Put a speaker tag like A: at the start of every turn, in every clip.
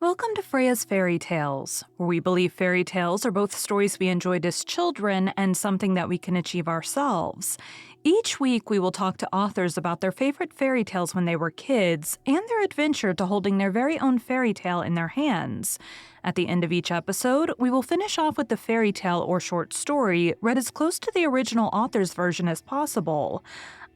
A: Welcome to Freya's Fairy Tales, where we believe fairy tales are both stories we enjoyed as children and something that we can achieve ourselves. Each week, we will talk to authors about their favorite fairy tales when they were kids and their adventure to holding their very own fairy tale in their hands. At the end of each episode, we will finish off with the fairy tale or short story read as close to the original author's version as possible.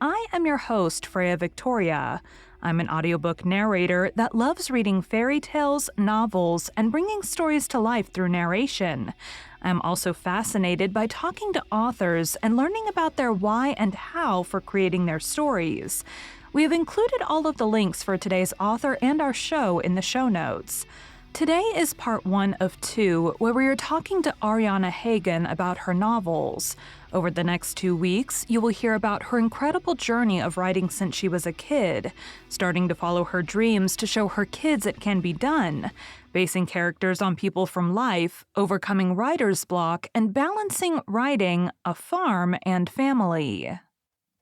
A: I am your host, Freya Victoria. I'm an audiobook narrator that loves reading fairy tales, novels, and bringing stories to life through narration. I'm also fascinated by talking to authors and learning about their why and how for creating their stories. We have included all of the links for today's author and our show in the show notes. Today is part 1 of 2, where we are talking to Ariana Hagen about her novels. Over the next 2 weeks, you will hear about her incredible journey of writing since she was a kid, starting to follow her dreams to show her kids it can be done, basing characters on people from life, overcoming writer's block, and balancing writing, a farm, and family.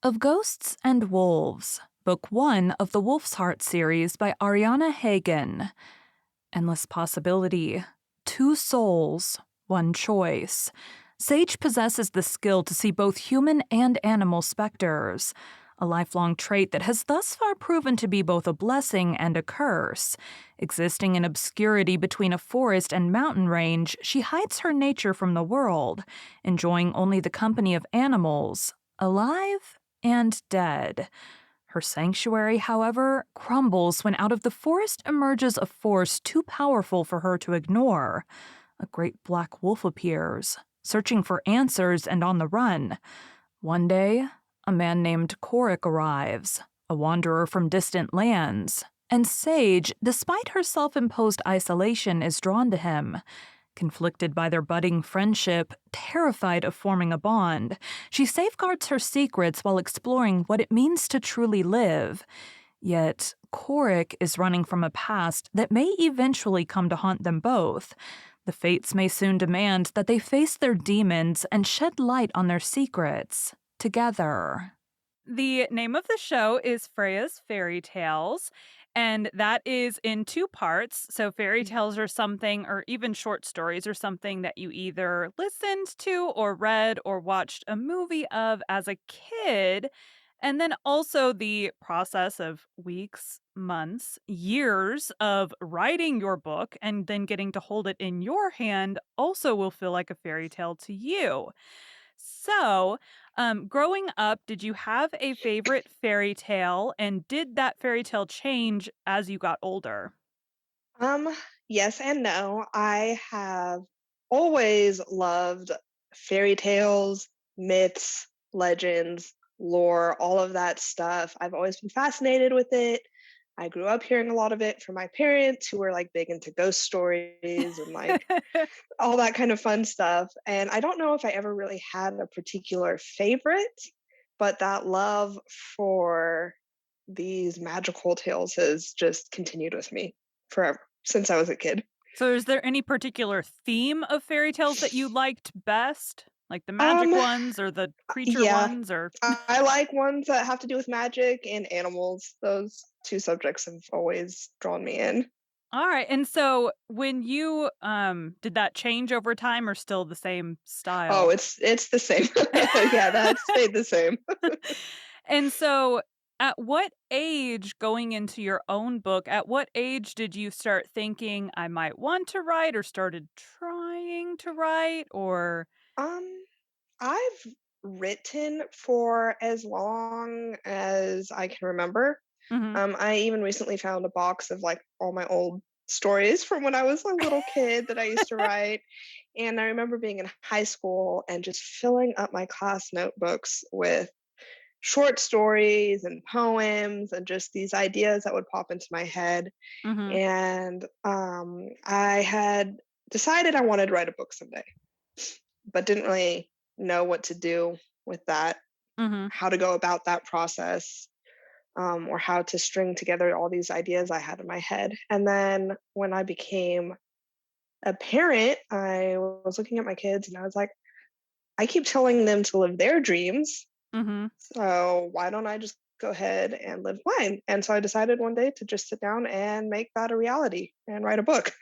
A: Of Ghosts and Wolves, Book 1 of the Wolf's Heart series by Ariana Hagen. Endless possibility. 2 souls, 1 choice. Sage possesses the skill to see both human and animal specters, a lifelong trait that has thus far proven to be both a blessing and a curse. Existing in obscurity between a forest and mountain range, she hides her nature from the world, enjoying only the company of animals, alive and dead. Her sanctuary, however, crumbles when out of the forest emerges a force too powerful for her to ignore. A great black wolf appears, searching for answers and on the run. One day, a man named Korik arrives, a wanderer from distant lands, and Sage, despite her self-imposed isolation, is drawn to him. Conflicted by their budding friendship, terrified of forming a bond, she safeguards her secrets while exploring what it means to truly live. Yet, Korik is running from a past that may eventually come to haunt them both. The fates may soon demand that they face their demons and shed light on their secrets, together. The name of the show is Freya's Fairy Tales, and that is in 2 parts. So, fairy tales are something, or even short stories, are something that you either listened to, or read, or watched a movie of as a kid. And then also the process of weeks, months, years of writing your book and then getting to hold it in your hand also will feel like a fairy tale to you. So, growing up, did you have a favorite fairy tale, and did that fairy tale change as you got older?
B: Um, yes and no. I have always loved fairy tales, myths, legends, lore, all of that stuff. I've always been fascinated with it. I grew up hearing a lot of it from my parents who were like big into ghost stories and like all that kind of fun stuff. And I don't know if I ever really had a particular favorite, but that love for these magical tales has just continued with me forever since I was a kid.
A: So, is there any particular theme of fairy tales that you liked best? Like the magic
B: Um,
A: ones or the creature
B: yeah,
A: ones or
B: I like ones that have to do with magic and animals. Those 2 subjects have always drawn me in.
A: Alright, and so when you, did that change over time or still the same
B: Oh,
A: style?
B: it's the same. Yeah, that stayed the same.
A: And so, at what age, going into your own book, at what age did you start thinking, "I might want to write," or started trying to write, or
B: Um, I've written for as long as I can remember.
A: Mhm.
B: I even recently found a box of like all my old stories from when I was a little kid that I used to write. And I remember being in high school and just filling up my class notebooks with short stories and poems and just these ideas that would pop into my head.
A: Mhm.
B: And I had decided I wanted to write a book someday, but didn't really know what to do with that,
A: Mhm.
B: how to go about that process, or how to string together all these ideas I had in my head. And then when I became a parent, I was looking at my kids and I was like, I keep telling them to live their dreams.
A: Mhm.
B: So why don't I just go ahead and live mine. And so I decided one day to just sit down and make that a reality and write a book.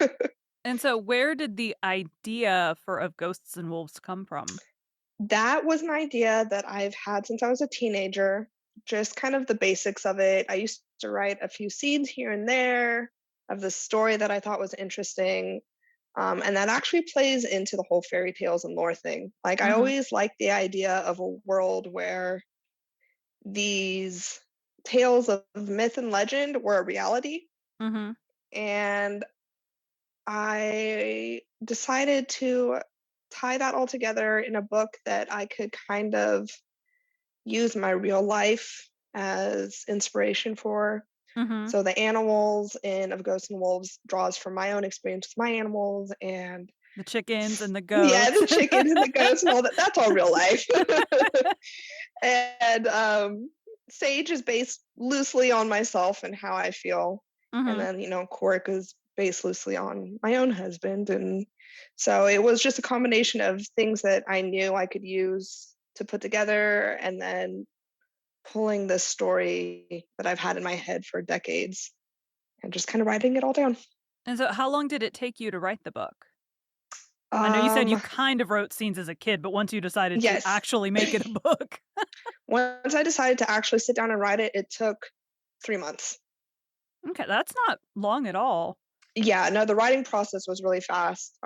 A: And so where did the idea for Of Ghosts and Wolves come from?
B: That was an idea that I've had since I was a teenager, just kind of the basics of it. I used to write a few scenes here and there of the story that I thought was interesting. And that actually plays into the whole fairy tales and lore thing. Like, I
A: Mhm,
B: always liked the idea of a world where these tales of myth and legend were a reality.
A: mhm.
B: And I decided to tie that all together in a book that I could kind of use my real life as inspiration for.
A: Mhm.
B: So the animals in Of Ghosts and Wolves draws from my own experience with my animals and
A: The chickens and the
B: yeah,
A: goats.
B: the chickens and the goats and all that. That's all real life. And Sage is based loosely on myself and how I feel. And
A: Mhm.
B: then, Cork is based loosely on my own husband. And so it was just a combination of things that I knew I could use to put together and then pulling this story that I've had in my head for decades and just kind of writing it all down.
A: And so how long did it take you to write the book? I know you said you
B: Um,
A: kind of wrote scenes as a kid, but once you decided to
B: yes.
A: actually make it a book.
B: Once I decided to actually sit down and write it, it took 3 months.
A: Okay, that's not long at all.
B: Yeah, no, the writing process was really fast.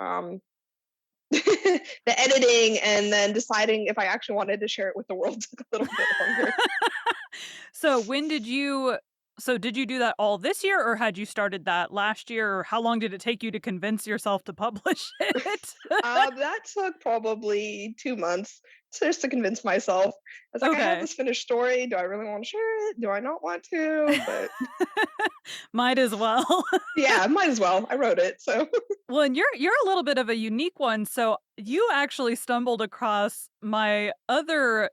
B: The editing and then deciding if I actually wanted to share it with the world took a little bit longer.
A: So when did you so did you do that all this year, or had you started that last year, or how long did it take you to convince yourself to publish it?
B: That took probably 2 months just to convince myself. I was like, I have
A: Okay.
B: this finished story. Do I really want to share it? Do I not want to? But
A: Might as well.
B: yeah, might as well. I wrote it. So
A: Well, and you're a little bit of a unique one. So you actually stumbled across my other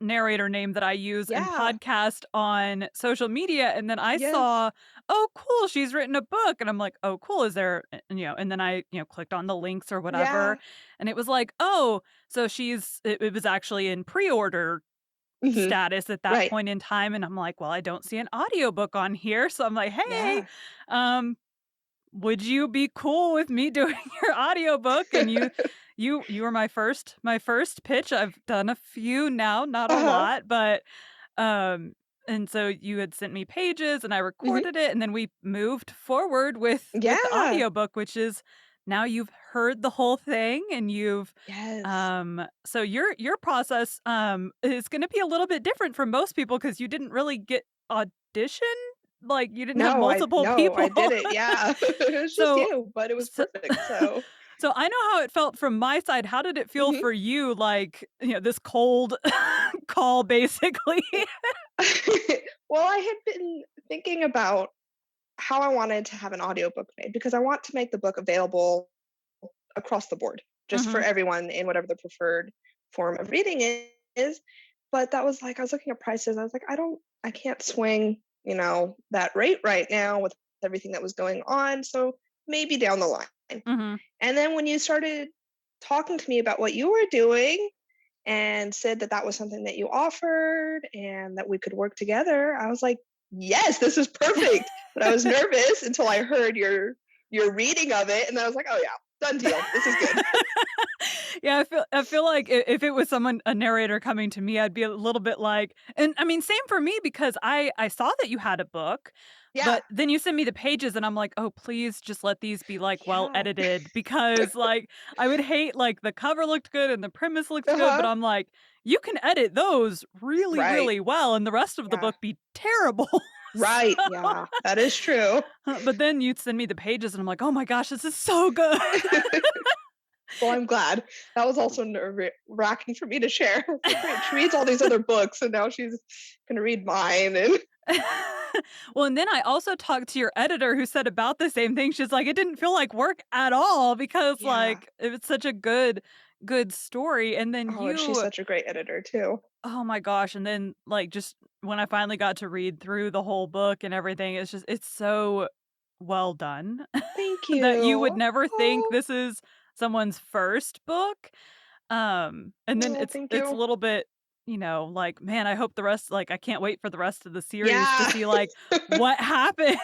A: narrator name that I use and
B: yeah,
A: podcast on social media, and then I
B: yes.
A: saw, "Oh, cool, she's written a book," and I'm like, "Oh, cool, is there," and then I, clicked on the links or whatever,
B: Yeah.
A: and it was like, "Oh, so it was actually in pre-order
B: Hmm.
A: status at that
B: Right.
A: point in time," and I'm like, "Well, I don't see an audiobook on here," so I'm like, "Hey,
B: Yeah.
A: um, would you be cool with me doing your audiobook?" And you were my first pitch. I've done a few now, not a
B: Uh-huh.
A: lot, but, um and so you had sent me pages and I
B: Hmm.
A: recorded it, and then we moved forward with the
B: Yeah.
A: audiobook, which is now you've heard the whole thing and
B: Yes.
A: so your process, is gonna be a little bit different from most people because you didn't really get audition? Like, you didn't have
B: No, I
A: multiple
B: no, I
A: people?
B: did it. Yeah. It was just
A: So
B: you, but it was
A: so
B: perfect. So,
A: so I know how it felt from my side. How did it feel
B: mhm.
A: for you, like, this cold call, basically?
B: Well, I had been thinking about how I wanted to have an audiobook made because I want to make the book available across the board, just for
A: Mhm,
B: everyone in whatever the preferred form of reading is. But that was like, I was looking at prices. I was like, I can't swing, that rate right now with everything that was going on. So maybe down the line.
A: mhm.
B: And then when you started talking to me about what you were doing and said that that was something that you offered and that we could work together, I was like, yes, this is perfect. But I was nervous until I heard your reading of it, and I was like, oh yeah, done deal. This is good.
A: Yeah, I feel like if it was a narrator coming to me, I'd be a little bit like, and I mean, same for me because I saw that you had a book,
B: Yeah,
A: but then you send me the pages and I'm like, "Oh, please just let these be, like, well
B: yeah.
A: edited," because, like, I would hate, like, the cover looked good and the premise looked
B: Uh
A: good, but
B: huh.
A: I'm like, "You can edit those really,
B: Right.
A: really well and the rest of the
B: Yeah.
A: book be terrible."
B: Right.
A: So
B: Yeah. That is true.
A: but then you'd send me the pages and I'm like, "Oh my gosh, this is so good."
B: Well, I'm glad. That was also nerve wracking for me to share. It's like, great, she reads all these other books, and now she's gonna read mine. And
A: Well, and then I also talked to your editor who said about the same thing. She's like, "It didn't feel like work at all because,
B: yeah.
A: like, it was such a good story." And then
B: Oh, and she's
A: you
B: such a great editor too.
A: oh my gosh, and then, like, just when I finally got to read through the whole book and everything, it's so well done
B: Thank
A: that you
B: you.
A: would never think
B: Oh,
A: this is someone's first book. And then
B: oh, thank
A: it's a
B: you.
A: little bit, like, man, I hope the rest like, I can't wait for the rest of the series to
B: Yeah.
A: see, like, what happens.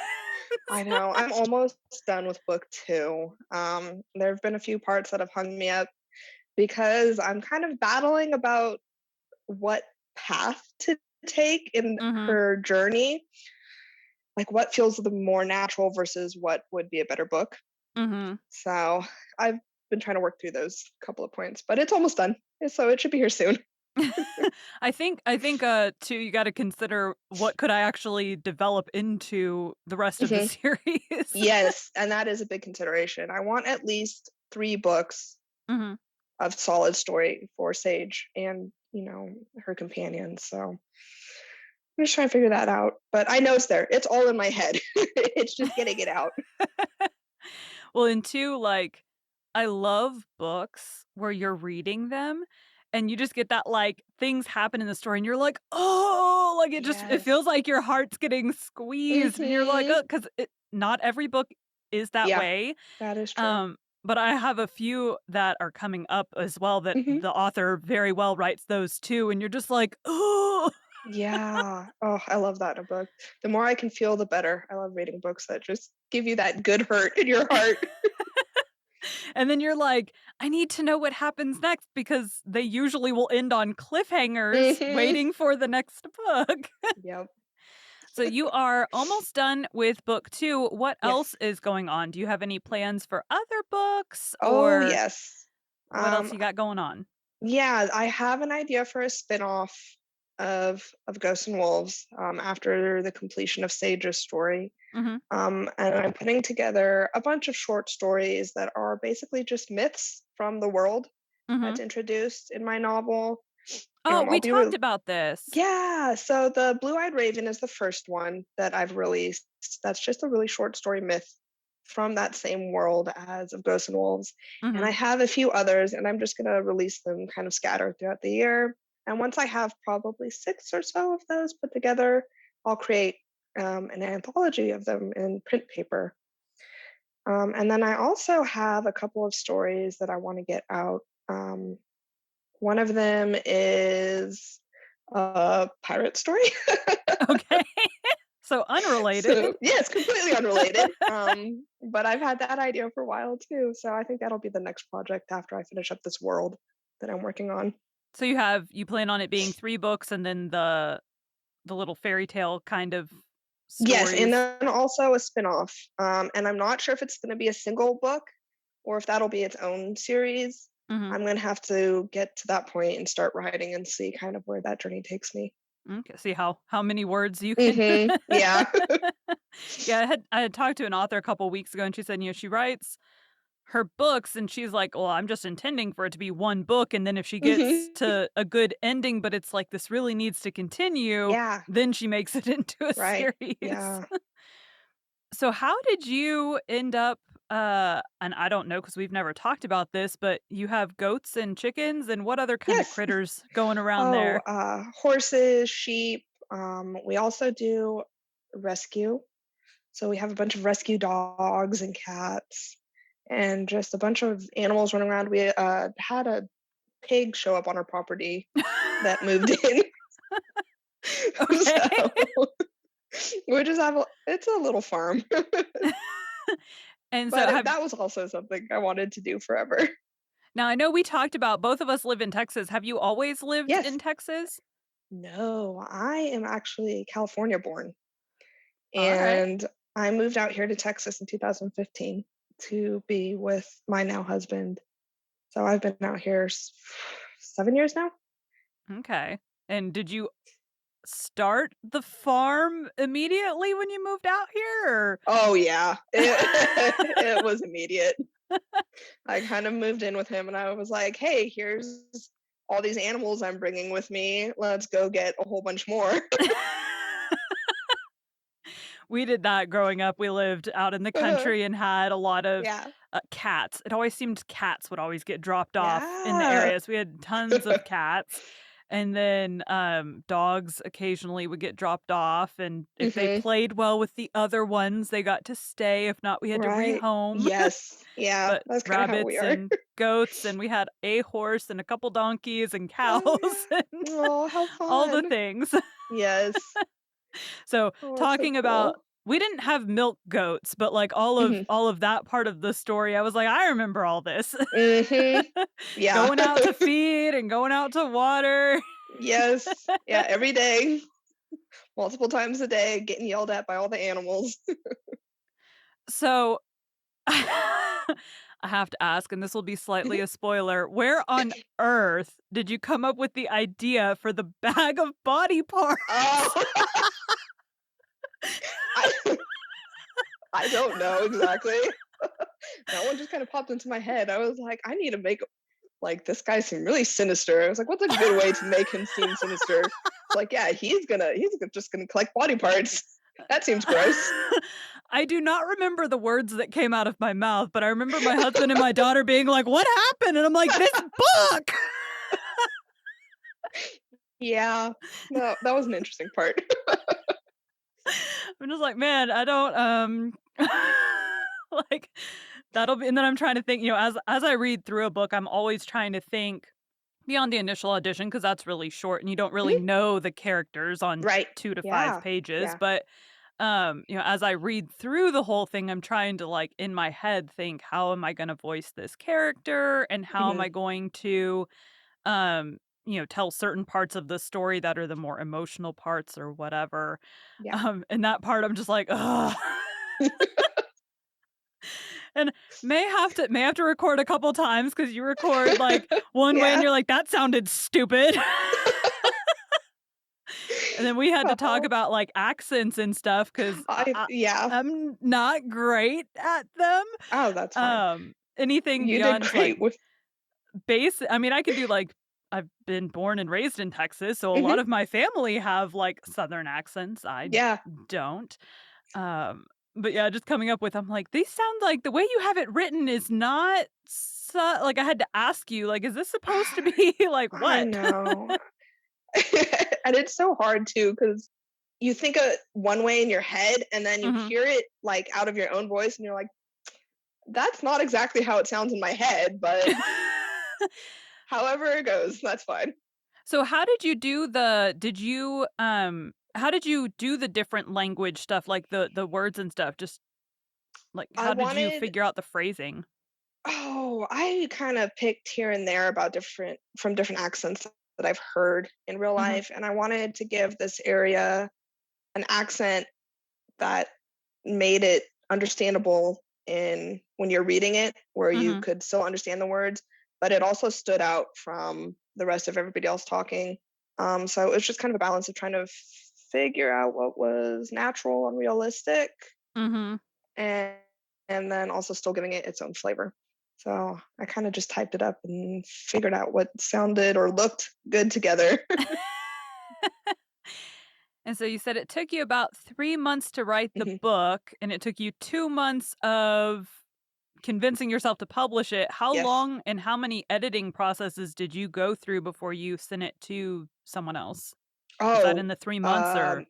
B: I know. I'm almost done with book 2. There have been a few parts that have hung me up because I'm kind of battling about what path to take in
A: Mhm,
B: her journey, like what feels the more natural versus what would be a better book.
A: mhm.
B: So I've been trying to work through those couple of points, but it's almost done. So it should be here soon.
A: Too, you gotta consider what could I actually develop into the rest of the
B: Mhm.
A: series.
B: Yes, and that is a big consideration. I want at least 3 books
A: Mhm.
B: of solid story for Sage and, her companions. So I'm just trying to figure that out. But I know it's there. It's all in my head. It's just getting it out.
A: Well, and 2, like, I love books where you're reading them and you just get that, like, things happen in the story and you're like, "Oh," like, it feels
B: Yes.
A: like your heart's getting squeezed and you're like,
B: Mhm.
A: "Oh," 'cause not every book is that
B: Yeah,
A: way,
B: that is true.
A: um, but I have a few that are coming up as well that
B: Mhm.
A: the author very well writes those too, and you're just like, "Oh."
B: Yeah. Oh, I love that in a book. The more I can feel, the better. I love reading books that just give you that good hurt in your heart.
A: And then you're like, "I need to know what happens next," because they usually will end on cliffhangers
B: Mhm.
A: waiting for the next book.
B: Yep.
A: So you are almost done with book 2. What else
B: Yes.
A: is going on? Do you have any plans for other books,
B: Oh,
A: or
B: yes.
A: what else
B: Um,
A: you got going on?
B: yeah, I have an idea for a spin-off of Ghosts and Wolves, after the completion of Sage's story.
A: Mhm,
B: And I'm putting together a bunch of short stories that are basically just myths from the world
A: mhm.
B: that's introduced in my novel.
A: Oh,
B: I'll
A: we
B: be
A: talked about this.
B: Yeah, so the Blue-Eyed Raven is the first one that I've released. That's just a really short story myth from that same world as of Ghosts and Wolves. And I
A: Mhm,
B: have a few others, and I'm just gonna release them kind of scattered throughout the year. And once I have probably 6 or so of those put together, I'll create an anthology of them in print paper. And then I also have a couple of stories that I want to get out. Um, One of them is a pirate story.
A: okay. So unrelated.
B: So, yeah, it's completely unrelated. But I've had that idea for a while too. So I think that'll be the next project after I finish up this world that I'm working on.
A: So you plan on it being 3 books and then the little fairy tale kind of
B: Yes, and
A: stories?
B: then also a spin-off. And I'm not sure if it's going to be a single book or if that'll be its own series.
A: Mhm.
B: I'm going to have to get to that point and start writing and see kind of where that journey takes me.
A: Okay, see how many words you can.
B: Yeah.
A: Yeah, I had talked to an author a couple weeks ago, and she said, she writes her books, and she's like, "Well, I'm just intending for it to be 1 book, and then if she gets
B: Mhm.
A: to a good ending, but it's like this really needs to continue,
B: Yeah,
A: then she makes it into a
B: right.
A: series."
B: Yeah.
A: So how did you end up, and I don't know know because 'cause we've never talked about this, but you have goats and chickens, and what other kinda
B: Yes.
A: critters going around
B: Oh,
A: there?
B: horses, sheep. We also do rescue. So we have a bunch of rescue dogs and cats and just a bunch of animals running around. We had a pig show up on our property that moved in.
A: Okay.
B: So we just have it's a little farm.
A: And so
B: But
A: have
B: that was also something I wanted to do forever.
A: now I know we talked about both of us live in Texas. Have you always lived in
B: Yes.
A: Texas?
B: No, I am actually California born.
A: Alright.
B: And I moved out here to Texas in 2015 to be with my now husband. So I've been out here 7 years now.
A: Okay. And did you start the farm immediately when you moved out here, or
B: Oh yeah, it was immediate. I kind of moved in with him, and I was like, "Hey, here's all these animals I'm bringing with me. Let's go get a whole bunch more."
A: We did that growing up. We lived out in the country and had a lot of,
B: Yeah,
A: cats. It always seemed cats would always get dropped off in the
B: yeah.
A: areas. We had tons of cats, And then, dogs occasionally would get dropped off, and if they
B: Mhm.
A: played well with the other ones, they got to stay, if not, we had to
B: Right.
A: rehome.
B: Yes. Yeah,
A: But
B: that's kinda how we
A: rabbits
B: are.
A: and goats, and we had a horse and a couple donkeys and
B: Oh,
A: cows
B: yeah.
A: and
B: Oh, how
A: all the
B: fun.
A: things.
B: Yes.
A: So,
B: Oh, that's so
A: talking about
B: cool.
A: we didn't have milk goats, but, like, all of
B: Mhm.
A: all of that part of the story, I was like, "I remember all this."
B: Mhm. Yeah.
A: Going out to feed and going out to water.
B: Yes. Yeah, every day, multiple times a day, getting yelled at by all the animals.
A: So, I have to ask, and this will be slightly a spoiler, where on earth did you come up with the idea for the bag of body parts?
B: Oh, I I don't know exactly. That one just kinda popped into my head. I was like, "I need to make, like, this guy seem really sinister." I was like, "What's a good way to make him seem sinister?" It's like, "Yeah, just gonna collect body parts." That seems gross.
A: I do not remember the words that came out of my mouth, but I remember my husband and my daughter being like, "What happened?" And I'm like, "This book!"
B: Yeah. No, that was an interesting part.
A: I'm just like, "Man, I don't, like, that'll be," and then I'm trying to think, as I read through a book, I'm always trying to think beyond the initial audition because that's really short and you don't really
B: Mhm.
A: know the characters on
B: Right.
A: 2 to 5
B: Yeah.
A: pages,
B: Yeah.
A: but, as I read through the whole thing, I'm trying to, like, in my head, think, "How am I gonna voice this character, and how am
B: Mhm.
A: I going to, um, tell certain parts of the story that are the more emotional parts or whatever."
B: Yeah.
A: And that part, I'm just like, "Ugh." And may have to record a couple times because you record, like, one way and
B: Yeah.
A: you're like, "That sounded stupid." And then we had to talk
B: Oh,
A: about, like, accents and stuff 'cause
B: yeah.
A: I'm not great at them.
B: Oh, that's fine.
A: Anything
B: You did
A: beyond, like,
B: great with
A: I mean, I can do, like, I've been born and raised in Texas, so a lot
B: Mhm.
A: of my family have, like, Southern accents. I
B: Yeah.
A: don't. Um, but yeah, just coming up with I'm like, "These sound like the way you have it written is not like, I had to ask you, like, "Is this supposed to be like
B: I
A: what?"
B: know. And it's so hard too, because you think of one way in your head, and then you
A: Mhm.
B: hear it, like, out of your own voice, and you're like, "That's not exactly how it sounds in my head, but however it goes, that's fine."
A: So how did you do the different language stuff, like the words and stuff? Just, like,
B: I
A: how did you
B: wanted
A: figure out the phrasing?
B: I kinda picked here and there about different accents that I've heard in real
A: Mhm,
B: life, and I wanted to give this area an accent that made it understandable in when you're reading it, where you
A: mhm.
B: could still understand the words, but it also stood out from the rest of everybody else talking. So it was just kind of a balance of trying to figure out what was natural and realistic,
A: Mhm.
B: and and then also still giving it its own flavor. So I kind of just typed it up and figured out what sounded or looked good together.
A: And so you said it took you about 3 months to write the
B: Mhm.
A: book, and it took you 2 months of convincing yourself to publish it. How
B: Yes.
A: long and how many editing processes did you go through before you sent it to someone else? Was that in
B: Oh,
A: the 3 months
B: um,
A: or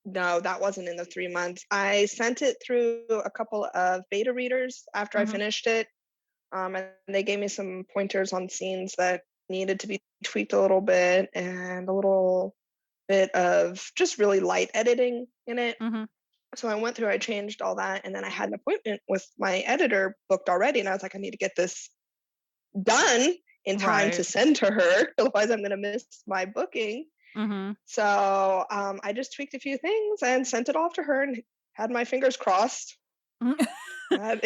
B: no, that wasn't in the 3 months. I sent it through a couple of beta readers after I
A: Mhm,
B: finished it, and they gave me some pointers on scenes that needed to be tweaked a little bit and a little bit of just really light editing in it.
A: mhm.
B: So I changed all that, and then I had an appointment with my editor booked already, and I was like, "I need to get this done in time to
A: Right.
B: send to her, otherwise I'm gonna miss my booking."
A: Mhm.
B: So, I just tweaked a few things and sent it off to her and had my fingers crossed that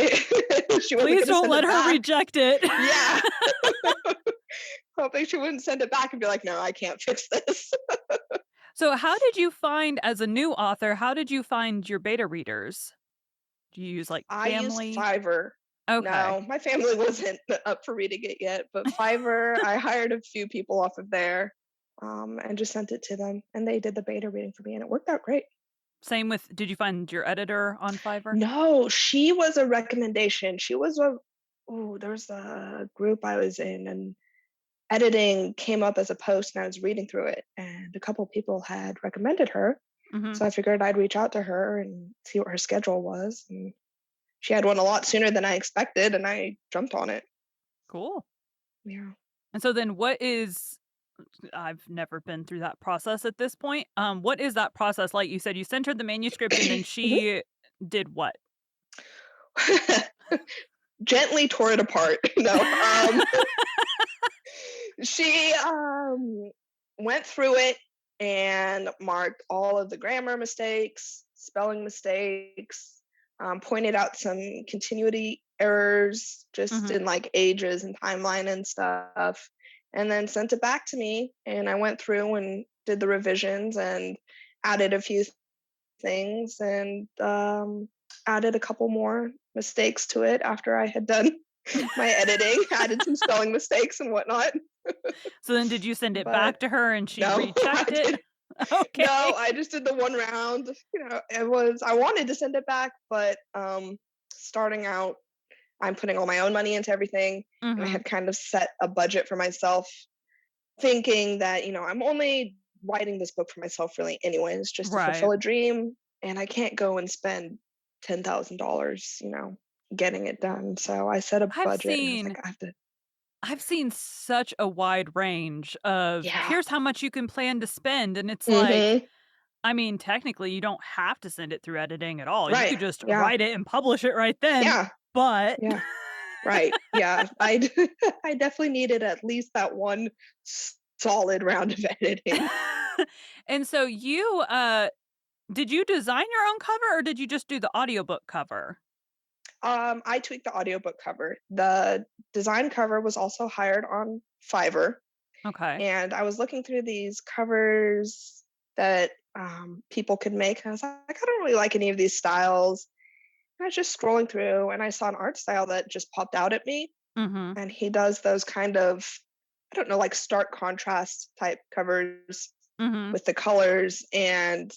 B: she wasn't
A: Please
B: gonna
A: don't
B: send
A: let
B: it
A: her
B: back.
A: reject it.
B: Yeah, hoping she wouldn't send it back and be like, "No, I can't fix this."
A: So how did you find as a new author, how did you find your beta readers? Do you use, like,
B: I used
A: family?
B: Fiverr.
A: Okay.
B: No, my family wasn't up for reading it yet, but Fiverr, I hired a few people off of there, and just sent it to them, and they did the beta reading for me, and it worked out great.
A: Same with did you find your editor on Fiverr?
B: No, she was a recommendation. She was a Oh, there was a group I was in, and editing came up as a post and I was reading through it, and a couple people had recommended her.
A: Mhm.
B: So I figured I'd reach out to her and see what her schedule was. And she had one a lot sooner than I expected, and I jumped on it.
A: Cool.
B: Yeah.
A: And so then what is I've never been through that process at this point. What is that process like? You said you sent her the manuscript and then
B: Mhm.
A: she did what?
B: Gently tore it apart. No. She went through it and marked all of the grammar mistakes, spelling mistakes, pointed out some continuity errors just
A: Mhm.
B: in like ages and timeline and stuff, and then sent it back to me. And I went through and did the revisions and added a few things and added a couple more mistakes to it after I had done my editing, added some spelling mistakes and whatnot.
A: So then did you send it
B: But
A: back to her and she
B: no,
A: rechecked
B: I
A: it?
B: did
A: Okay.
B: no, I just did the one round. It was I wanted to send it back, but starting out, I'm putting all my own money into everything, and I
A: Mhm.
B: had kind of set a budget for myself, thinking that, I'm only writing this book for myself really anyways, just to
A: Right.
B: fulfill a dream, and I can't go and spend $10,000, getting it done. So I set a
A: I've
B: budget and I was like,
A: seen
B: I have to.
A: I've seen such a wide range of
B: Yeah.
A: here's how much you can plan to spend and it's like,
B: Mhm.
A: I mean, technically you don't have to send it through editing at all. You
B: Right.
A: could just
B: Yeah.
A: write it and publish it right then.
B: Yeah.
A: But
B: Yeah. Right. Yeah. I definitely needed at least that one solid round of editing.
A: and so you did you design your own cover or did you just do the audiobook cover?
B: I tweaked the audiobook cover. The design cover was also hired on Fiverr,
A: Okay.
B: and I was looking through these covers that people could make. And I was like, I don't really like any of these styles. And I was just scrolling through, and I saw an art style that just popped out at me.
A: Mhm.
B: And he does those kind of, I don't know, like stark contrast type covers
A: Mhm.
B: with the colors. And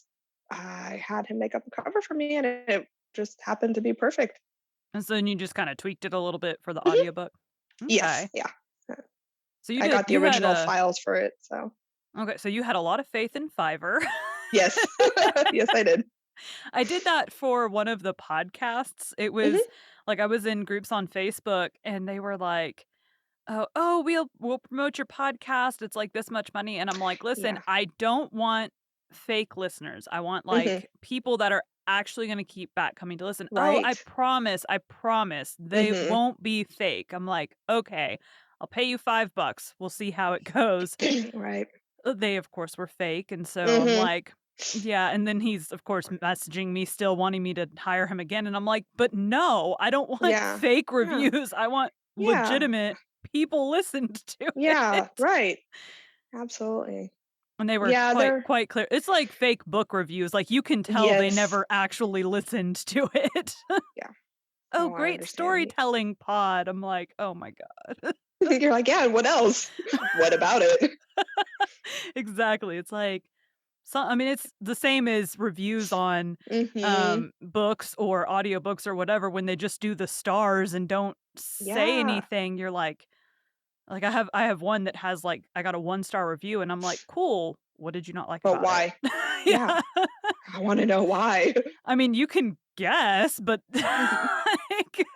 B: I had him make up a cover for me, and it just happened to be perfect.
A: And so then you just kinda tweaked it a little bit for the
B: Mhm.
A: audiobook?
B: Yes,
A: Okay.
B: yeah.
A: So you
B: I
A: did
B: got the
A: you had
B: original
A: a
B: files for it, so
A: okay, so you had a lot of faith in Fiverr.
B: yes. Yes, I did.
A: I did that for one of the podcasts. It was
B: Mhm.
A: like I was in groups on Facebook and they were like, "Oh, we'll promote your podcast. It's like this much money." And I'm like, "Listen,
B: Yeah.
A: I don't want fake listeners. I want
B: Mhm.
A: like people that are actually going to keep back coming to listen. Oh,
B: Right.
A: I promise they
B: Mhm.
A: won't be fake." I'm like, "Okay, I'll pay you $5. We'll see how it goes."
B: Right.
A: They, of course, were fake, and so I'm
B: Mhm.
A: like, "Yeah," and then he's, of course, messaging me still wanting me to hire him again, and I'm like, "But no, I don't want
B: Yeah.
A: fake
B: Yeah.
A: reviews, I want
B: Yeah.
A: legitimate people listened to
B: Yeah,
A: it."
B: right. Absolutely.
A: And they were
B: Yeah, they're
A: quite clear. It's like fake book reviews, like, you can tell they
B: yes.
A: never actually listened to it.
B: Yeah.
A: "Oh,
B: Oh, I
A: great
B: understand.
A: storytelling pod." I'm like, "Oh my god."
B: You're like, "Yeah, what else? What about it?"
A: Exactly, it's like I mean, it's the same as reviews on,
B: Mhm.
A: books or audiobooks or whatever when they just do the stars and don't say
B: Yeah.
A: anything, you're like, I have one that has, like I got a one-star review, and I'm like, "Cool, what did you not like
B: But
A: about it?"
B: why? Yeah.
A: Yeah.
B: I wanna know why.
A: I mean, you can guess, but
B: Mhm.
A: like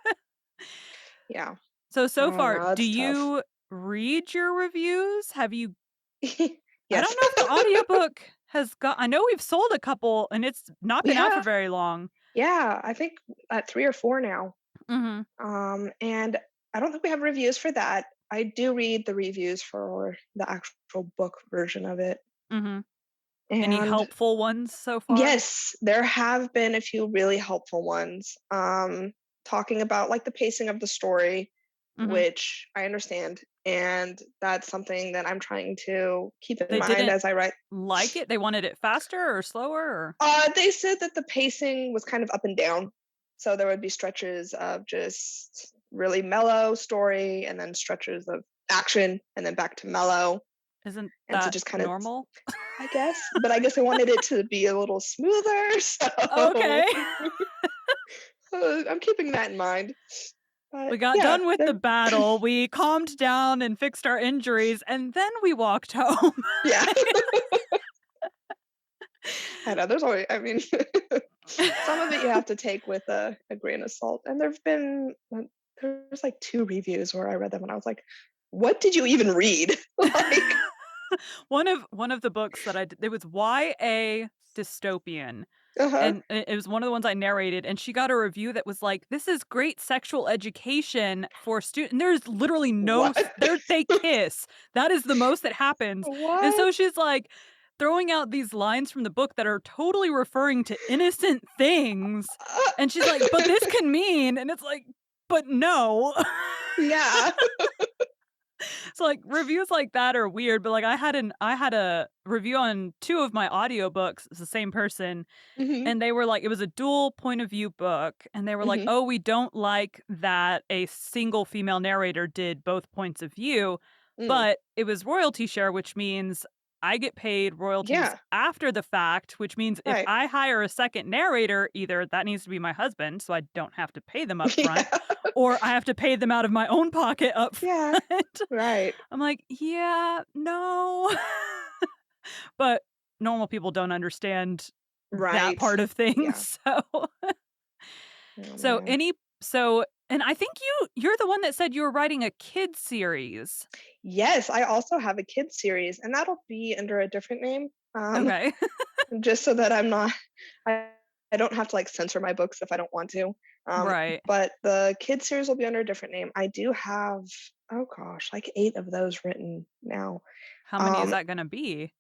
B: Yeah.
A: so
B: Oh,
A: far,
B: no,
A: do
B: it's tough.
A: you read your reviews? Have you I don't
B: Yes.
A: know if the audiobook has got I know we've sold a couple, and it's not
B: We
A: been out for
B: have.
A: very long.
B: Yeah, I think at 3 or 4 now.
A: Mhm,
B: And I don't think we have reviews for that. I do read the reviews for the actual book version of it.
A: mhm. Any
B: And
A: helpful ones so far?
B: yes, there have been a few really helpful ones. Talking about like the pacing of the story,
A: Mhm.
B: which I understand. And that's something that I'm trying to keep in
A: They
B: mind
A: didn't
B: as I write.
A: like it? They wanted it faster or slower or
B: They said that the pacing was kind of up and down. So there would be stretches of just really mellow story and then stretches of action and then back to mellow.
A: isn't
B: And to
A: that
B: just kind of,
A: normal?
B: I guess, but I guess I wanted it to be a little smoother.
A: Okay.
B: So I'm keeping that in mind. But
A: We got
B: yeah,
A: done with the
B: they're
A: battle, we calmed down and fixed our injuries, and then we walked home.
B: yeah. I know there's always I mean, some of it you have to take with a grain of salt, and there's, like, 2 reviews where I read them and I was like, "What did you even read?" Like
A: One of the books that I did it was YA dystopian,
B: uh-huh.
A: and it was one of the ones I narrated, and she got a review that was like, "This is great sexual education for student." There's literally no s
B: What?
A: they kiss. That is the most that happens, and
B: What?
A: so she's, like, throwing out these lines from the book that are totally referring to innocent things, and she's like, "But this can mean," and it's like, "But no."
B: Yeah.
A: So, like, reviews like that are weird, but, like, I had a review on 2 of my audiobooks, it's the same person,
B: Mhm,
A: and they were like it was a dual point of view book, and they were like,
B: mhm,
A: "Oh, we don't like that a single female narrator did both points of view,"
B: mm.
A: but it was royalty share, which means I get paid royalties
B: Yeah,
A: after the fact, which means if
B: right.
A: I hire a second narrator, either that needs to be my husband, so I don't have to pay them up front,
B: Yeah,
A: or I have to pay them out of my own pocket up
B: yeah,
A: front.
B: right,
A: I'm like, "Yeah, no." But normal people don't understand that
B: right.
A: part of
B: Yeah.
A: things, so
B: Oh,
A: so
B: man.
A: any so and I think you're the one that said you were writing a kids series.
B: Yes, I also have a kids series, and that'll be under a different name,
A: Okay.
B: just so that I I don't have to, like, censor my books if I don't want to, um,
A: Right.
B: but the kids series will be under a different name. I do have, oh gosh, like 8 of those written now.
A: How many is
B: Um,
A: that gonna be?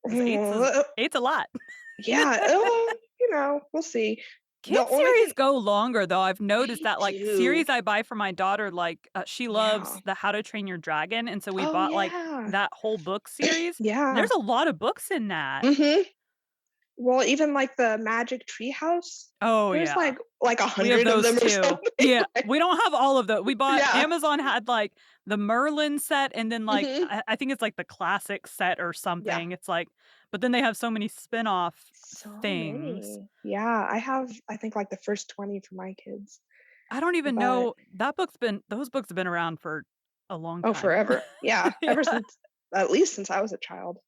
A: 'Cause 8's a lot.
B: yeah, we'll see. The
A: Kids
B: only
A: series
B: thing
A: go longer, though. I've noticed
B: they
A: that, like,
B: do.
A: series I buy for my daughter, like, she
B: Yeah.
A: loves the How to Train Your Dragon, and so we
B: Oh,
A: bought, like,
B: yeah.
A: that whole book series, and
B: Yeah.
A: there's a lot of books in that.
B: Mhm. Well, even, like, the Magic Tree House,
A: Oh,
B: there's,
A: yeah.
B: like
A: We have
B: 100 of
A: those
B: them or
A: too.
B: something,
A: Yeah,
B: like
A: we don't have all of we bought
B: yeah.
A: Amazon had, like, the Merlin set and then, like,
B: Mhm.
A: I think it's, like, the classic set or
B: Yeah.
A: something. It's like but then they have so many spin-off
B: So
A: things.
B: many. Yeah, I have, I think, like, the first 20 for my kids,
A: I don't even
B: but
A: know those books have been around for a long
B: oh,
A: time.
B: forever. Yeah,
A: Yeah.
B: ever since at least since I was a child.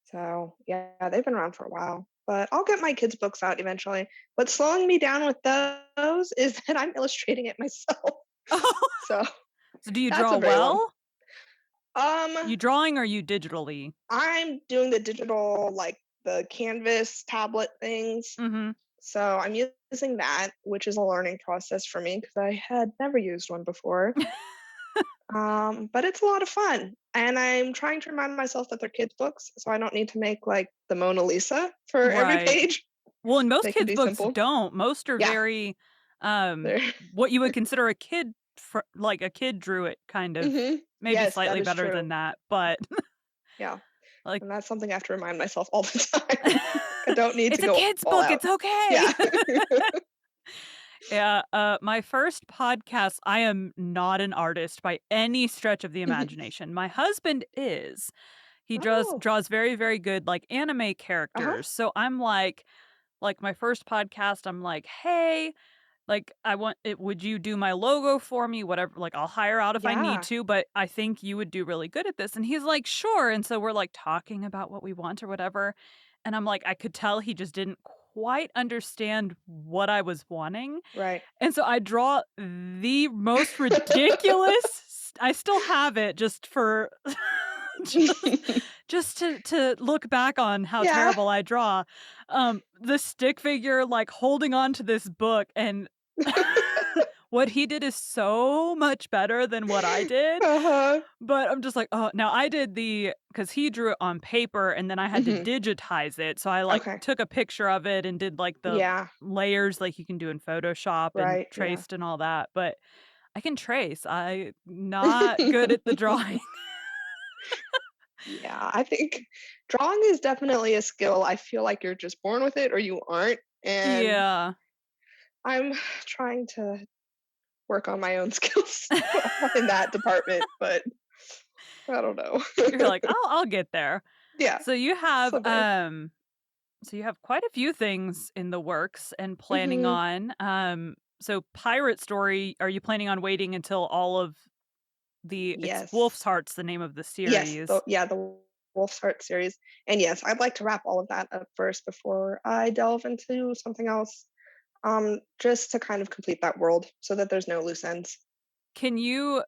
B: So, yeah, they've been around for a while, but I'll get my kids' books out eventually. What's slowing me down with those is that I'm illustrating it myself.
A: Oh,
B: So,
A: so do you
B: that's
A: draw
B: a very long
A: well?
B: um,
A: You drawing or you digitally?
B: I'm doing the digital, like, the Canvas tablet things.
A: Mhm.
B: So I'm using that, which is a learning process for me because I had never used one before. But it's a lot of fun. And I'm trying to remind myself that they're kids' books, so I don't need to make like the Mona Lisa for every
A: Right.
B: page.
A: Well, and most
B: They can
A: kids'
B: be
A: books
B: simple.
A: don't. Most are
B: Yeah,
A: very,
B: they're
A: what you would consider a kid like a kid drew it kind of, maybe
B: yes, that
A: slightly
B: is
A: better
B: true.
A: than that, but
B: Yeah.
A: like
B: And that's something I have to remind myself all the time. I don't need to
A: it's a
B: go
A: kid's
B: all
A: book,
B: out.
A: it's okay.
B: Yeah.
A: Yeah, my first podcast, I am not an artist by any stretch of the imagination. My husband is. He
B: Oh.
A: draws very, very good, like, anime
B: Uh-huh.
A: characters, so I'm like, my first podcast, I'm like, "Hey, like, I want it would you do my logo for me? Whatever, like, I'll hire out if I need
B: Yeah.
A: to, but I think you would do really good at this." And he's like, "Sure." And so we're, like, talking about what we want or whatever, and I'm like I could tell he just didn't quite understand what I was wanting,
B: Right.
A: and so I draw the most ridiculous I still have it just for just to look back on how
B: Yeah.
A: terrible I draw. The stick figure, like, holding on to this book, and what he did is so much better than what I did,
B: Uh-huh.
A: but I'm just like, "Oh." Now I did because he drew it on paper, and then I had to
B: Mhm.
A: digitize it, so I, like,
B: Okay.
A: took a picture of it and did, like, the
B: Yeah.
A: layers like you can do in Photoshop and
B: Right. Yeah.
A: traced and all that, but I can trace. I not good at the drawing.
B: Yeah, I think drawing is definitely a skill. I feel like you're just born with it or you aren't, and
A: Yeah.
B: I'm trying to work on my own skills in that department, but I don't know.
A: You're like, I'll get there."
B: Yeah,
A: So you have,
B: someday.
A: so you have quite a few things in the works and planning
B: Mhm.
A: on. So pirate story, are you planning on waiting until all of it's
B: Yes.
A: Wolf's Heart's the name of the
B: Yes,
A: series.
B: the Wolf's Heart series, and yes, I'd like to wrap all of that up first before I delve into something else, just to kind of complete that world so that there's no loose ends.
A: Can you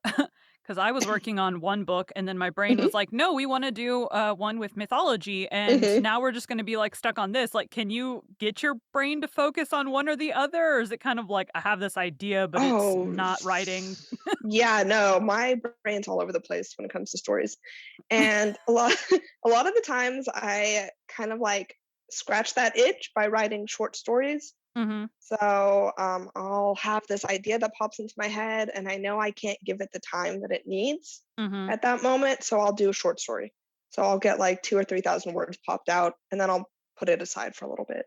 A: because I was working on one book and then my brain
B: Mhm,
A: was like, "No, we wanna do, one with mythology, and
B: mhm.
A: now we're just gonna be, like, stuck on this." Like, can you get your brain to focus on one or the other, or is it kind of like, "I have this idea, but it's
B: Oh,
A: not writing?"
B: yeah, no, my brain's all over the place when it comes to stories, and a lot a lot of the times I kind of, like, scratch that itch by writing short stories.
A: Mhm,
B: So, I'll have this idea that pops into my head, and I know I can't give it the time that it needs
A: mhm,
B: at that moment, so I'll do a short story. So I'll get like 2 or 3,000 words popped out, and then I'll put it aside for a little bit,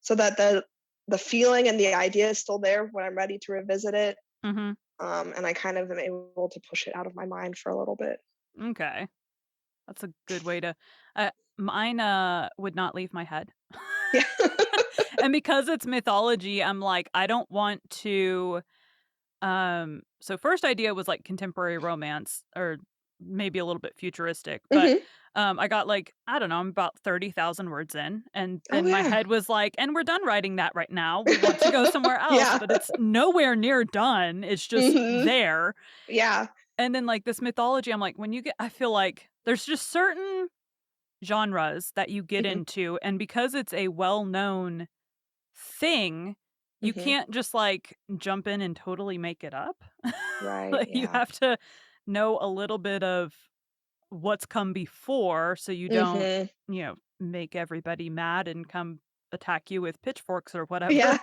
B: so that the feeling and the idea is still there when I'm ready to revisit it,
A: mhm.
B: and I kind of am able to push it out of my mind for a little bit.
A: Okay. That's a good way to mine, would not leave my head.
B: Yeah.
A: And because it's mythology, I'm like, I don't want to so first idea was like contemporary romance or maybe a little bit futuristic, but
B: Mhm.
A: I got like, I don't know, I'm about 30,000 words in and
B: Oh,
A: then my
B: yeah.
A: head was like, and we're done writing that right now. We want to go somewhere else,
B: Yeah.
A: but it's nowhere near done. It's just
B: Mhm.
A: there.
B: Yeah.
A: And then like this mythology, I'm like, when you get I feel like there's just certain genres that you get
B: Mhm.
A: into, and because it's a well-known thing, you
B: Mhm.
A: can't just, like, jump in and totally make it up.
B: Right,
A: Like, you
B: yeah.
A: have to know a little bit of what's come before so you don't,
B: Mhm.
A: make everybody mad and come attack you with pitchforks or whatever.
B: Yeah.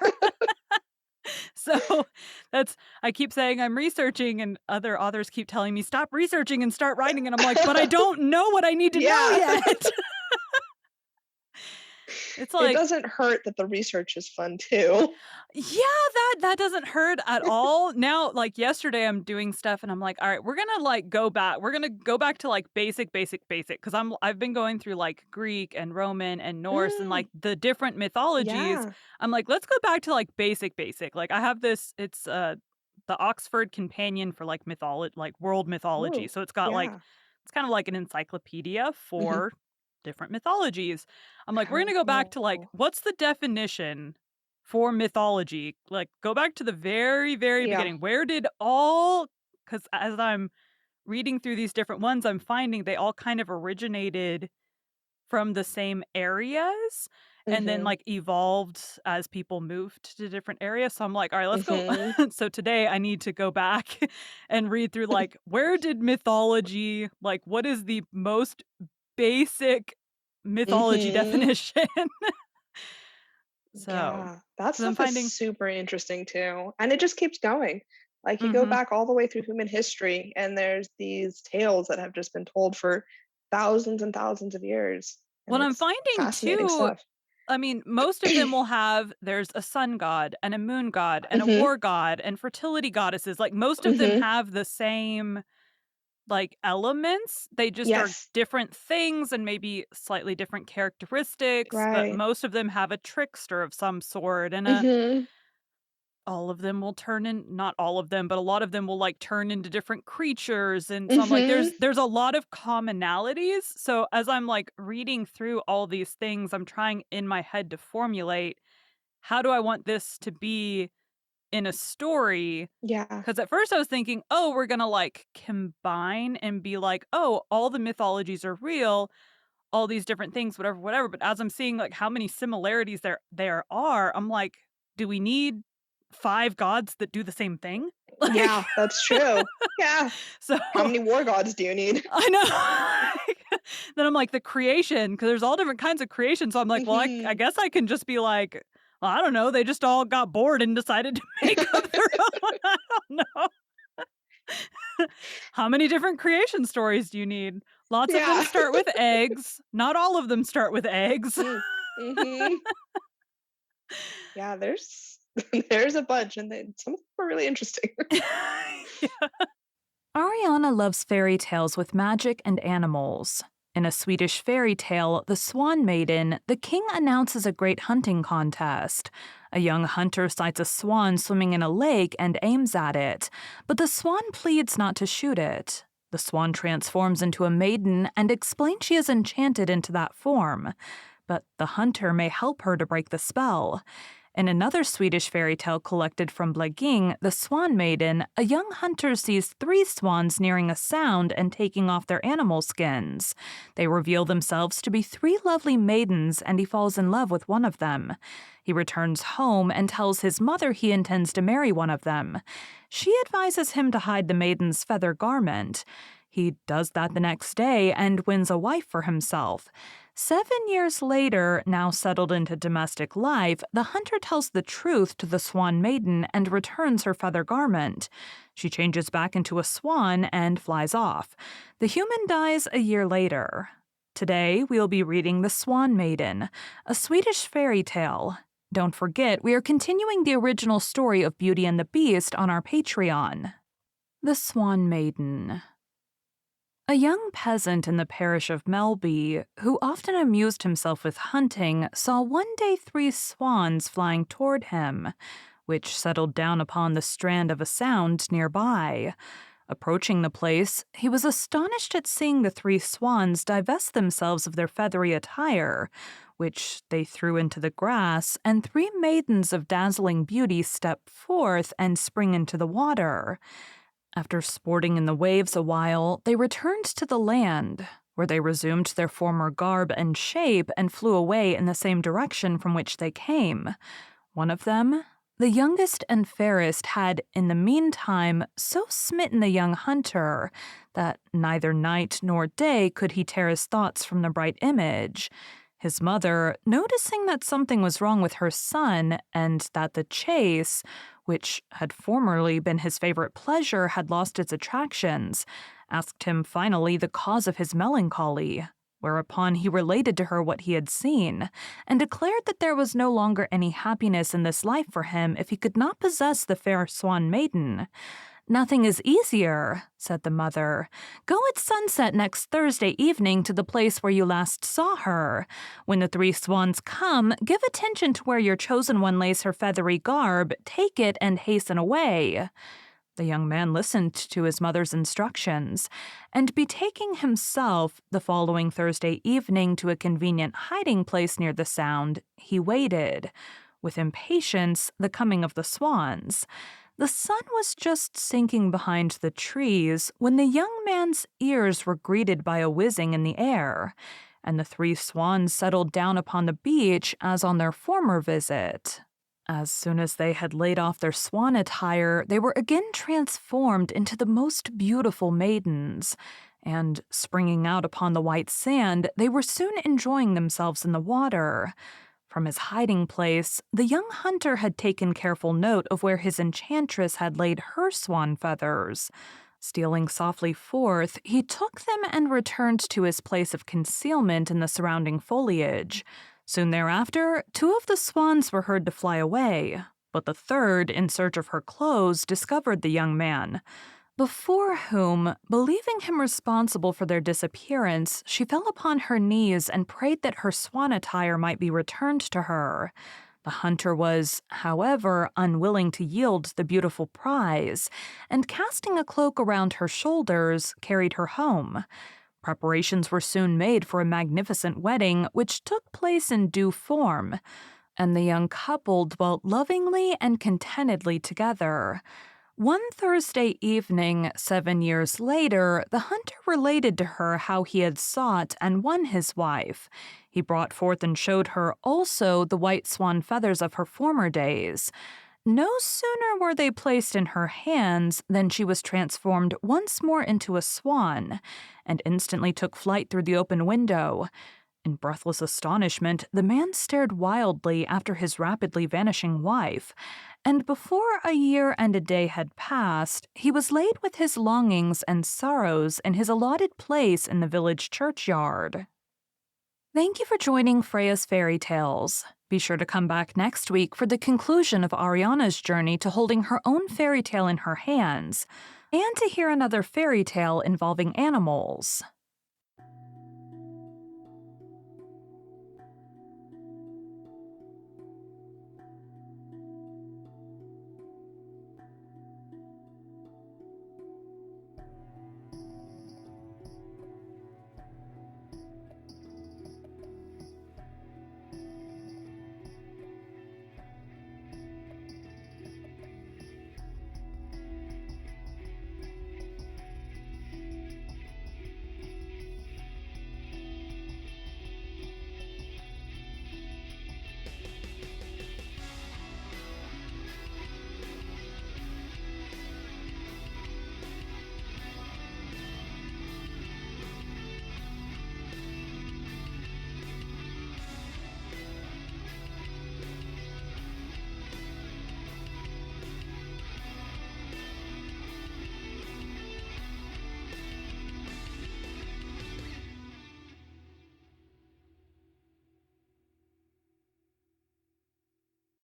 A: So, that's I keep saying I'm researching, and other authors keep telling me, "Stop researching and start writing," and I'm like, "But I don't know what I need to know
B: Yeah.
A: yet." It's
B: It
A: like
B: doesn't hurt that the research is fun too.
A: yeah, that doesn't hurt at all. Now, like yesterday, I'm doing stuff and I'm like, all right, we're gonna like go back. We're gonna go back to like basic because I've been going through like Greek and Roman and Norse and
B: Mm,
A: like the different mythologies.
B: yeah.
A: I'm like, let's go back to like basic. Like I have this, it's the Oxford Companion for like mythology, like world mythology.
B: Ooh,
A: So it's got like
B: yeah.
A: it's kind of like an encyclopedia
B: Mhm.
A: for different mythologies. I'm like, we're gonna go back to like,
B: Oh,
A: what's the definition for mythology? Like, go back to the very, very
B: yeah.
A: beginning. Where did all because as I'm reading through these different ones, I'm finding they all kind of originated from the same areas and then,
B: Mhm.
A: like, evolved as people moved to different areas, so I'm like, "Alright, let's go."
B: Mhm.
A: So today I need to go back and read through, like, where did mythology like, what is the most basic mythology
B: Mhm.
A: definition? So,
B: Yeah, that
A: 'cause I'm
B: stuff is
A: finding
B: super interesting too, and it just keeps going. Like, you go
A: mhm.
B: back all the way through human history, and there's these tales that have just been told for thousands and thousands of years, and
A: What I'm
B: it's
A: finding
B: fascinating
A: too
B: stuff.
A: I mean, most of them will have there's a sun god and a moon god and a
B: Mhm.
A: war god and fertility goddesses, like, most of them
B: Mhm.
A: have the same, like, elements, they just are
B: Yes.
A: different things and maybe slightly different characteristics, but
B: Right.
A: most of them have a trickster of some sort and a
B: Mhm.
A: all of them will turn in not all of them, but a lot of them will, like, turn into different creatures, and so I'm like,
B: Mhm.
A: there's a lot of commonalities, so as I'm, like, reading through all these things, I'm trying in my head to formulate, how do I want this to be in a story?
B: Yeah.
A: Because at first I was thinking, "Oh, we're gonna, like, combine and be like, oh, all the mythologies are real, all these different things, whatever," but as I'm seeing, like, how many similarities there are, I'm like, "Do we need 5 gods that do the same thing?" Like,
B: Yeah, that's true. Yeah.
A: so
B: How many war gods do you need?
A: I know. Then I'm like, the creation, because there's all different kinds of creation, so I'm like, well, I
B: Mhm.
A: guess I can just be like, well, I don't know, they just all got bored and decided to make up their own. I don't know. How many different creation stories do you need? Lots of them
B: Yeah.
A: start with eggs. Not all of them start with eggs.
B: Mm. Mhm. Yeah, there's there's a bunch, and then some of them are really interesting.
A: Yeah. Ariana loves fairy tales with magic and animals. In a Swedish fairy tale, The Swan Maiden, the king announces a great hunting contest. A young hunter sights a swan swimming in a lake and aims at it, but the swan pleads not to shoot it. The swan transforms into a maiden and explains she is enchanted into that form, but the hunter may help her to break the spell. In another Swedish fairy tale collected from Blegging, The Swan Maiden, a young hunter sees three swans nearing a sound and taking off their animal skins. They reveal themselves to be three lovely maidens, and he falls in love with one of them. He returns home and tells his mother he intends to marry one of them. She advises him to hide the maiden's feather garment. He does that the next day and wins a wife for himself. 7 years later, now settled into domestic life, the hunter tells the truth to the Swan Maiden and returns her feather garment. She changes back into a swan and flies off. The human dies a year later. Today, we'll be reading The Swan Maiden, a Swedish fairy tale. Don't forget, we are continuing the original story of Beauty and the Beast on our Patreon. The Swan Maiden. A young peasant in the parish of Melby, who often amused himself with hunting, saw one day three swans flying toward him, which settled down upon the strand of a sound nearby. Approaching the place, he was astonished at seeing the three swans divest themselves of their feathery attire, which they threw into the grass, and three maidens of dazzling beauty step forth and spring into the water. After sporting in the waves a while, they returned to the land, where they resumed their former garb and shape and flew away in the same direction from which they came. One of them, the youngest and fairest, had, in the meantime, so smitten the young hunter that neither night nor day could he tear his thoughts from the bright image. His mother, noticing that something was wrong with her son and that the chase, which had formerly been his favorite pleasure, had lost its attractions, asked him finally the cause of his melancholy, whereupon he related to her what he had seen, and declared that there was no longer any happiness in this life for him if he could not possess the fair Swan Maiden. "Nothing is easier," said the mother. "Go at sunset next Thursday evening to the place where you last saw her. When the three swans come, give attention to where your chosen one lays her feathery garb, take it, and hasten away." The young man listened to his mother's instructions, and betaking himself the following Thursday evening to a convenient hiding place near the sound, he waited, with impatience, the coming of the swans. The sun was just sinking behind the trees when the young man's ears were greeted by a whizzing in the air, and the three swans settled down upon the beach as on their former visit. As soon as they had laid off their swan attire, they were again transformed into the most beautiful maidens, and, springing out upon the white sand, they were soon enjoying themselves in the water. From his hiding place, the young hunter had taken careful note of where his enchantress had laid her swan feathers. Stealing softly forth, he took them and returned to his place of concealment in the surrounding foliage. Soon thereafter, two of the swans were heard to fly away, but the third, in search of her clothes, discovered the young man, before whom, believing him responsible for their disappearance, she fell upon her knees and prayed that her swan attire might be returned to her. The hunter was, however, unwilling to yield the beautiful prize, and casting a cloak around her shoulders, carried her home. Preparations were soon made for a magnificent wedding, which took place in due form, and the young couple dwelt lovingly and contentedly together. One Thursday evening, 7 years later, the hunter related to her how he had sought and won his wife. He brought forth and showed her also the white swan feathers of her former days. No sooner were they placed in her hands than she was transformed once more into a swan, and instantly took flight through the open window. In breathless astonishment, the man stared wildly after his rapidly vanishing wife, and before a year and a day had passed, he was laid with his longings and sorrows in his allotted place in the village churchyard. Thank you for joining Freya's Fairy Tales. Be sure to come back next week for the conclusion of Ariana's journey to holding her own fairy tale in her hands, and to hear another fairy tale involving animals.